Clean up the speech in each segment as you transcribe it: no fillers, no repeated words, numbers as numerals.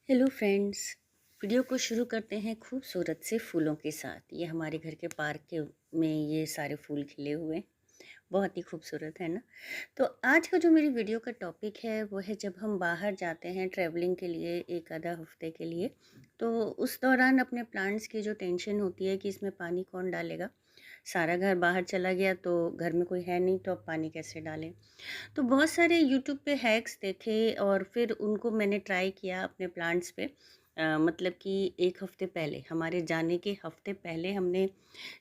Hello friends. Video को शुरू करते हैं खूबसूरत से फूलों के साथ। ये हमारे घर के पार्क के में ये सारे फूल खिले हुए हैं, बहुत ही खूबसूरत है ना। तो आज का जो मेरी वीडियो का टॉपिक है वो है जब हम बाहर जाते हैं ट्रैवलिंग के लिए एक आधा हफ्ते के लिए, तो उस दौरान अपने प्लांट्स की जो टेंशन होती है कि इसमें पानी कौन डालेगा। सारा घर बाहर चला गया तो घर में कोई है नहीं, तो अब पानी कैसे डालें। तो बहुत सारे यूट्यूब पे हैक्स देखे और फिर उनको मैंने ट्राई किया अपने प्लांट्स पे। मतलब कि एक हफ्ते पहले, हमारे जाने के हफ्ते पहले हमने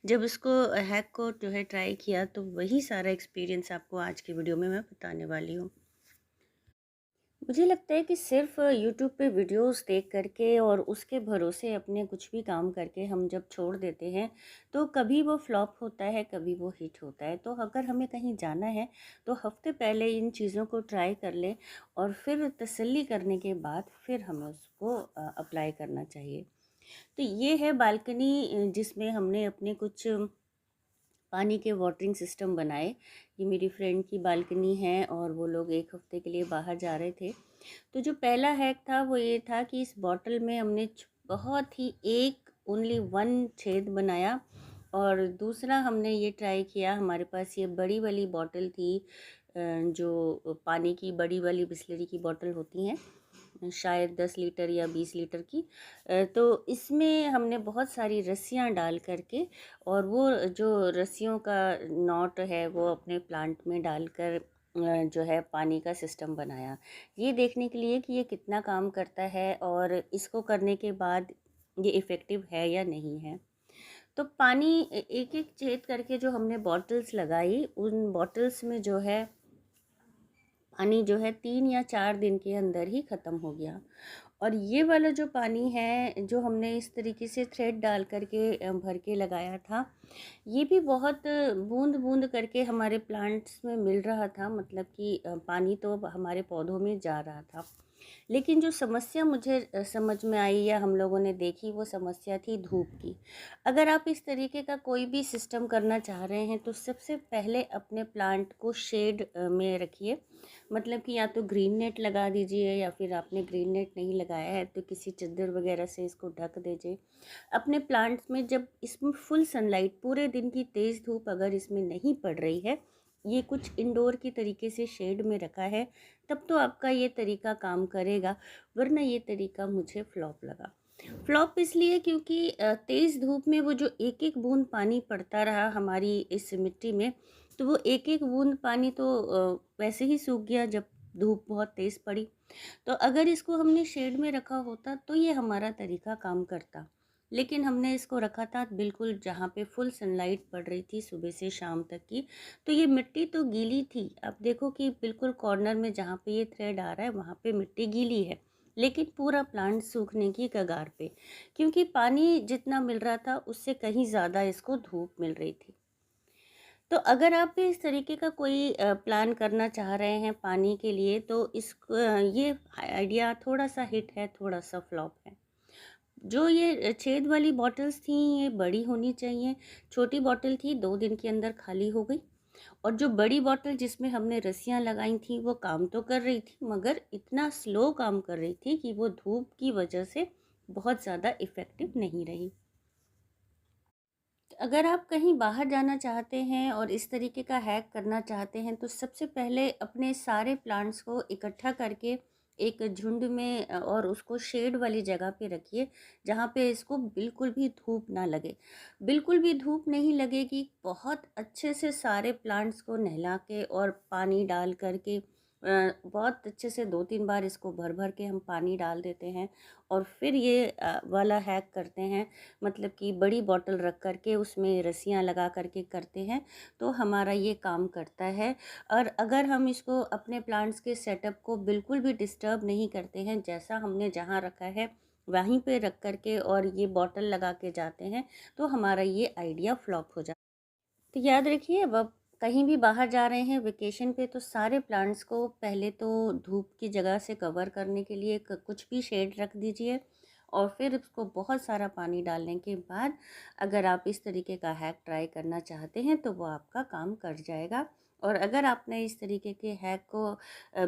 जब उसको हैक को जो है ट्राई किया, तो वही सारा एक्सपीरियंस आपको आज की वीडियो में मैं बताने वाली हूँ। मुझे लगता है कि सिर्फ यूट्यूब पे वीडियोस देख करके और उसके भरोसे अपने कुछ भी काम करके हम जब छोड़ देते हैं, तो कभी वो फ्लॉप होता है, कभी वो हिट होता है। तो अगर हमें कहीं जाना है तो हफ्ते पहले इन चीज़ों को ट्राई कर लें और फिर तसल्ली करने के बाद फिर हमें उसको अप्लाई करना चाहिए। तो ये है बालकनी, जिसमें हमने अपने कुछ पानी के वाटरिंग सिस्टम बनाए। ये मेरी फ्रेंड की बालकनी है और वो लोग एक हफ्ते के लिए बाहर जा रहे थे। तो जो पहला हैक था वो ये था कि इस बॉटल में हमने बहुत ही एक ओनली वन छेद बनाया। और दूसरा हमने ये ट्राई किया, हमारे पास ये बड़ी वाली बॉटल थी, जो पानी की बड़ी वाली बिस्लरी की बॉटल होती हैं, शायद 10 लीटर या 20 लीटर की। तो इसमें हमने बहुत सारी रस्सियाँ डाल करके और वो जो रस्सियों का नॉट है वो अपने प्लांट में डालकर जो है पानी का सिस्टम बनाया, ये देखने के लिए कि ये कितना काम करता है और इसको करने के बाद ये इफ़ेक्टिव है या नहीं है। तो पानी एक एक छेद करके जो हमने बॉटल्स लगाई, उन बॉटल्स में जो है पानी जो है 3 या 4 दिन के अंदर ही ख़त्म हो गया। और ये वाला जो पानी है जो हमने इस तरीके से थ्रेड डाल करके भर के लगाया था, ये भी बहुत बूंद बूंद करके हमारे प्लांट्स में मिल रहा था। मतलब कि पानी तो हमारे पौधों में जा रहा था। लेकिन जो समस्या मुझे समझ में आई या हम लोगों ने देखी, वो समस्या थी धूप की। अगर आप इस तरीके का कोई भी सिस्टम करना चाह रहे हैं तो सबसे पहले अपने प्लांट को शेड में रखिए। मतलब कि या तो ग्रीन नेट लगा दीजिए, या फिर आपने ग्रीन नेट नहीं लगाया है तो किसी चादर वगैरह से इसको ढक दीजिए। अपने प्लांट्स में जब इसमें फुल सनलाइट, पूरे दिन की तेज़ धूप अगर इसमें नहीं पड़ रही है, ये कुछ इंडोर की तरीके से शेड में रखा है, तब तो आपका ये तरीका काम करेगा। वरना ये तरीका मुझे फ्लॉप लगा। फ्लॉप इसलिए क्योंकि तेज़ धूप में वो जो एक एक बूंद पानी पड़ता रहा हमारी इस मिट्टी में, तो वो एक एक बूंद पानी तो वैसे ही सूख गया जब धूप बहुत तेज़ पड़ी। तो अगर इसको हमने शेड में रखा होता तो ये हमारा तरीका काम करता। लेकिन हमने इसको रखा था बिल्कुल जहाँ पे फुल सनलाइट पड़ रही थी सुबह से शाम तक की। तो ये मिट्टी तो गीली थी। अब देखो कि बिल्कुल कॉर्नर में जहाँ पे ये थ्रेड आ रहा है वहाँ पे मिट्टी गीली है, लेकिन पूरा प्लांट सूखने की कगार पे, क्योंकि पानी जितना मिल रहा था उससे कहीं ज़्यादा इसको धूप मिल रही थी। तो अगर आप भी इस तरीके का कोई प्लान करना चाह रहे हैं पानी के लिए, तो ये आइडिया थोड़ा सा हिट है, थोड़ा सा फ्लॉप है। जो ये छेद वाली बॉटल्स थी, ये बड़ी होनी चाहिए। छोटी बॉटल थी, 2 दिन के अंदर खाली हो गई। और जो बड़ी बॉटल जिसमें हमने रस्सियाँ लगाई थी, वो काम तो कर रही थी, मगर इतना स्लो काम कर रही थी कि वो धूप की वजह से बहुत ज़्यादा इफ़ेक्टिव नहीं रही। अगर आप कहीं बाहर जाना चाहते हैं और इस तरीके का हैक करना चाहते हैं, तो सबसे पहले अपने सारे प्लांट्स को इकट्ठा करके एक झुंड में और उसको शेड वाली जगह पे रखिए, जहाँ पे इसको बिल्कुल भी धूप ना लगे। बिल्कुल भी धूप नहीं लगेगी, बहुत अच्छे से सारे प्लांट्स को नहला के और पानी डाल करके बहुत अच्छे से 2-3 बार इसको भर भर के हम पानी डाल देते हैं। और फिर ये वाला हैक करते हैं। मतलब कि बड़ी बॉटल रख कर के उसमें रस्सियाँ लगा कर के करते हैं, तो हमारा ये काम करता है। और अगर हम इसको अपने प्लांट्स के सेटअप को बिल्कुल भी डिस्टर्ब नहीं करते हैं, जैसा हमने जहाँ रखा है वहीं पे रख कर के और ये बॉटल लगा के जाते हैं, तो हमारा ये आइडिया फ्लॉप हो जाता है। तो याद रखिए, अब आप कहीं भी बाहर जा रहे हैं वेकेशन पे, तो सारे प्लांट्स को पहले तो धूप की जगह से कवर करने के लिए कुछ भी शेड रख दीजिए। और फिर उसको बहुत सारा पानी डालने के बाद अगर आप इस तरीके का हैक ट्राई करना चाहते हैं तो वो आपका काम कर जाएगा। और अगर आपने इस तरीके के हैक को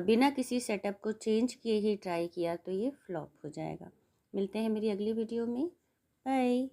बिना किसी सेटअप को चेंज किए ही ट्राई किया तो ये फ्लॉप हो जाएगा। मिलते हैं मेरी अगली वीडियो में। बाय।